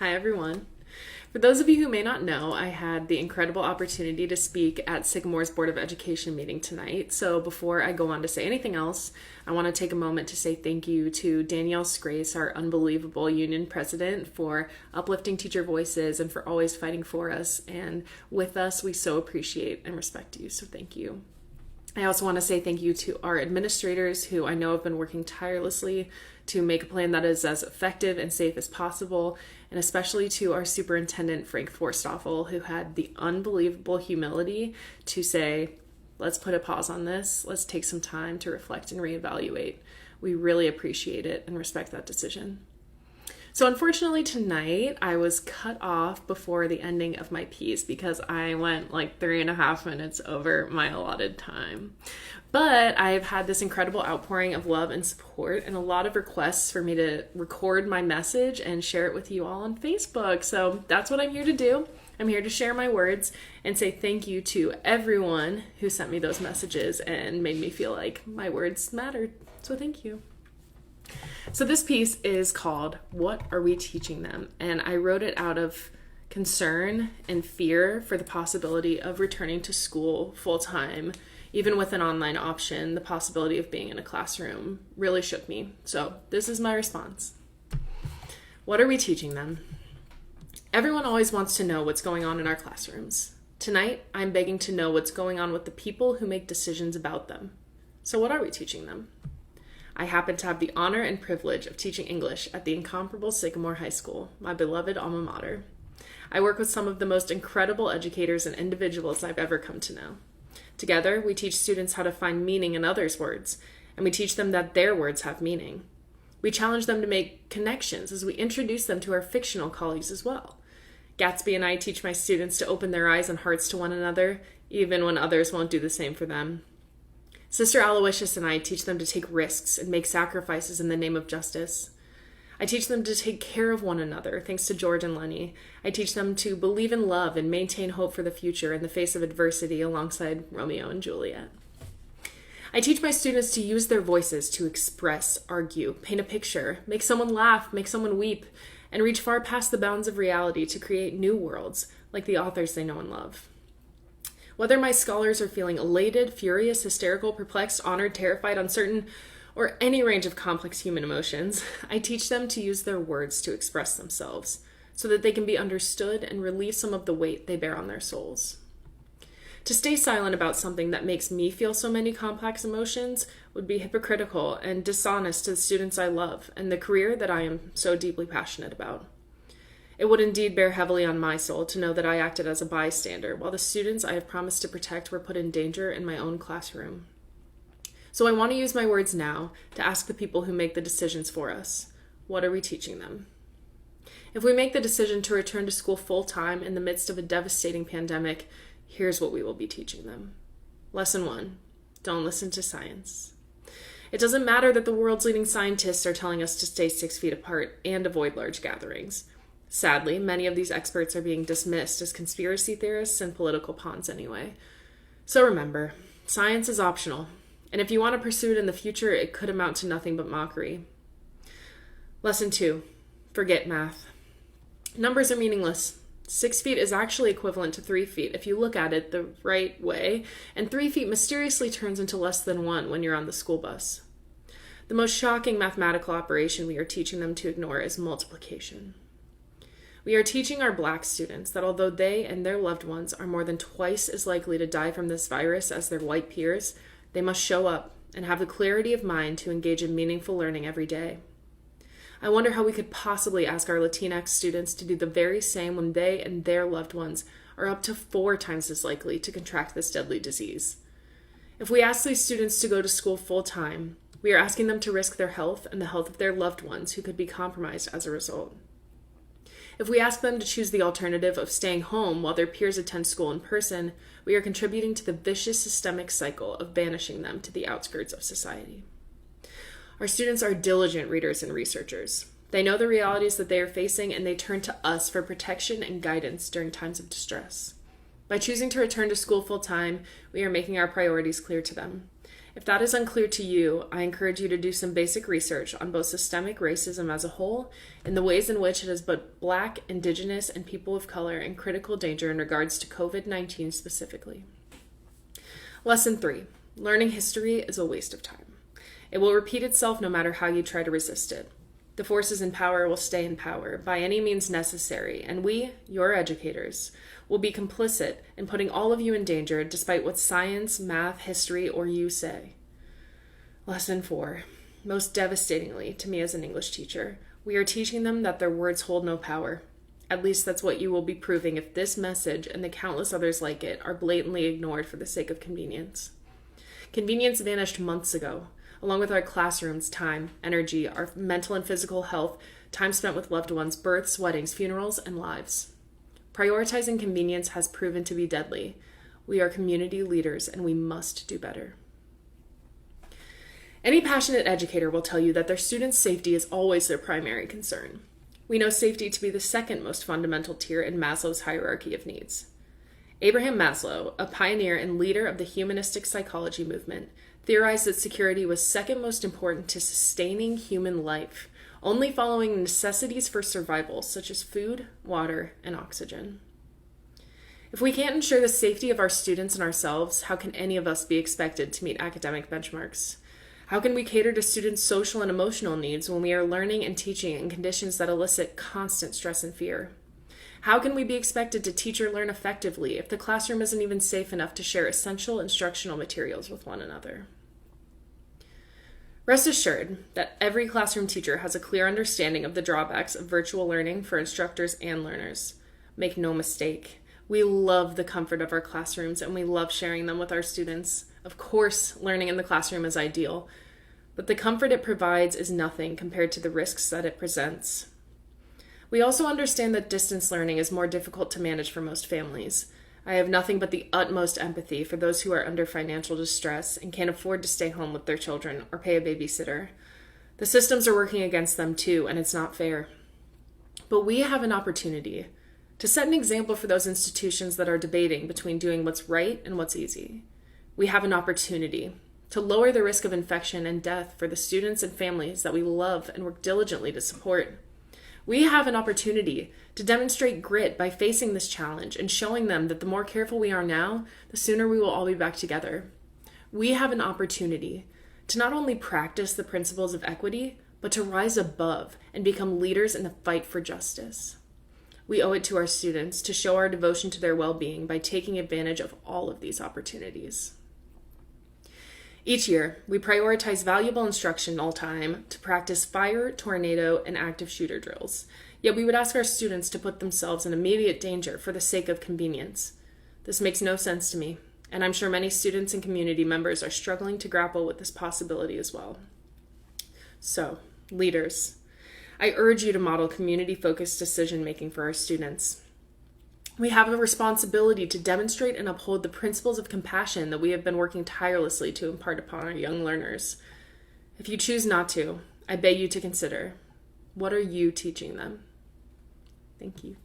Hi, everyone. For those of you who may not know, I had the incredible opportunity to speak at Sycamore's Board of Education meeting tonight. So before I go on to say anything else, I want to take a moment to say thank you to Danielle Scrace, our unbelievable union president, for uplifting teacher voices and for always fighting for us and with us. We so appreciate and respect you, so thank you. I also want to say thank you to our administrators who I know have been working tirelessly to make a plan that is as effective and safe as possible, and especially to our superintendent, Frank Forstoffel, who had the unbelievable humility to say, let's put a pause on this, let's take some time to reflect and reevaluate. We really appreciate it and respect that decision. So unfortunately tonight I was cut off before the ending of my piece because I went like 3.5 minutes over my allotted time. But I've had this incredible outpouring of love and support and a lot of requests for me to record my message and share it with you all on Facebook. So that's what I'm here to do. I'm here to share my words and say thank you to everyone who sent me those messages and made me feel like my words mattered. So thank you. So this piece is called, What Are We Teaching Them? And I wrote it out of concern and fear for the possibility of returning to school full-time, even with an online option. The possibility of being in a classroom really shook me. So this is my response. What are we teaching them? Everyone always wants to know what's going on in our classrooms. Tonight, I'm begging to know what's going on with the people who make decisions about them. So what are we teaching them? I happen to have the honor and privilege of teaching English at the incomparable Sycamore High School, my beloved alma mater. I work with some of the most incredible educators and individuals I've ever come to know. Together, we teach students how to find meaning in others' words, and we teach them that their words have meaning. We challenge them to make connections as we introduce them to our fictional colleagues as well. Gatsby and I teach my students to open their eyes and hearts to one another, even when others won't do the same for them. Sister Aloysius and I teach them to take risks and make sacrifices in the name of justice. I teach them to take care of one another, thanks to George and Lenny. I teach them to believe in love and maintain hope for the future in the face of adversity alongside Romeo and Juliet. I teach my students to use their voices to express, argue, paint a picture, make someone laugh, make someone weep, and reach far past the bounds of reality to create new worlds like the authors they know and love. Whether my scholars are feeling elated, furious, hysterical, perplexed, honored, terrified, uncertain, or any range of complex human emotions, I teach them to use their words to express themselves so that they can be understood and relieve some of the weight they bear on their souls. To stay silent about something that makes me feel so many complex emotions would be hypocritical and dishonest to the students I love and the career that I am so deeply passionate about. It would indeed bear heavily on my soul to know that I acted as a bystander while the students I have promised to protect were put in danger in my own classroom. So I want to use my words now to ask the people who make the decisions for us, what are we teaching them? If we make the decision to return to school full-time in the midst of a devastating pandemic, here's what we will be teaching them. Lesson 1, don't listen to science. It doesn't matter that the world's leading scientists are telling us to stay 6 feet apart and avoid large gatherings. Sadly, many of these experts are being dismissed as conspiracy theorists and political pawns anyway. So remember, science is optional, and if you want to pursue it in the future, it could amount to nothing but mockery. Lesson 2, forget math. Numbers are meaningless. 6 feet is actually equivalent to 3 feet if you look at it the right way, and 3 feet mysteriously turns into less than 1 when you're on the school bus. The most shocking mathematical operation we are teaching them to ignore is multiplication. We are teaching our Black students that although they and their loved ones are more than twice as likely to die from this virus as their white peers, they must show up and have the clarity of mind to engage in meaningful learning every day. I wonder how we could possibly ask our Latinx students to do the very same when they and their loved ones are up to 4 times as likely to contract this deadly disease. If we ask these students to go to school full-time, we are asking them to risk their health and the health of their loved ones who could be compromised as a result. If we ask them to choose the alternative of staying home while their peers attend school in person, we are contributing to the vicious systemic cycle of banishing them to the outskirts of society. Our students are diligent readers and researchers. They know the realities that they are facing, and they turn to us for protection and guidance during times of distress. By choosing to return to school full-time, we are making our priorities clear to them. If that is unclear to you, I encourage you to do some basic research on both systemic racism as a whole and the ways in which it has put Black, Indigenous, and people of color in critical danger in regards to COVID-19 specifically. Lesson 3. Learning history is a waste of time. It will repeat itself no matter how you try to resist it. The forces in power will stay in power by any means necessary, and we, your educators, will be complicit in putting all of you in danger despite what science, math, history, or you say. Lesson 4. Most devastatingly to me as an English teacher, we are teaching them that their words hold no power. At least that's what you will be proving if this message and the countless others like it are blatantly ignored for the sake of convenience. Convenience vanished months ago, along with our classrooms, time, energy, our mental and physical health, time spent with loved ones, births, weddings, funerals, and lives. Prioritizing convenience has proven to be deadly. We are community leaders and we must do better. Any passionate educator will tell you that their students' safety is always their primary concern. We know safety to be the second most fundamental tier in Maslow's hierarchy of needs. Abraham Maslow, a pioneer and leader of the humanistic psychology movement, theorized that security was second most important to sustaining human life, only following necessities for survival, such as food, water, and oxygen. If we can't ensure the safety of our students and ourselves, how can any of us be expected to meet academic benchmarks? How can we cater to students' social and emotional needs when we are learning and teaching in conditions that elicit constant stress and fear? How can we be expected to teach or learn effectively if the classroom isn't even safe enough to share essential instructional materials with one another? Rest assured that every classroom teacher has a clear understanding of the drawbacks of virtual learning for instructors and learners. Make no mistake, we love the comfort of our classrooms and we love sharing them with our students. Of course, learning in the classroom is ideal, but the comfort it provides is nothing compared to the risks that it presents. We also understand that distance learning is more difficult to manage for most families. I have nothing but the utmost empathy for those who are under financial distress and can't afford to stay home with their children or pay a babysitter. The systems are working against them too, and it's not fair. But we have an opportunity to set an example for those institutions that are debating between doing what's right and what's easy. We have an opportunity to lower the risk of infection and death for the students and families that we love and work diligently to support. We have an opportunity to demonstrate grit by facing this challenge and showing them that the more careful we are now, the sooner we will all be back together. We have an opportunity to not only practice the principles of equity, but to rise above and become leaders in the fight for justice. We owe it to our students to show our devotion to their well-being by taking advantage of all of these opportunities. Each year, we prioritize valuable instruction all time to practice fire, tornado, and active shooter drills. Yet we would ask our students to put themselves in immediate danger for the sake of convenience. This makes no sense to me, and I'm sure many students and community members are struggling to grapple with this possibility as well. So, leaders, I urge you to model community-focused decision-making for our students. We have a responsibility to demonstrate and uphold the principles of compassion that we have been working tirelessly to impart upon our young learners. If you choose not to, I beg you to consider, what are you teaching them? Thank you.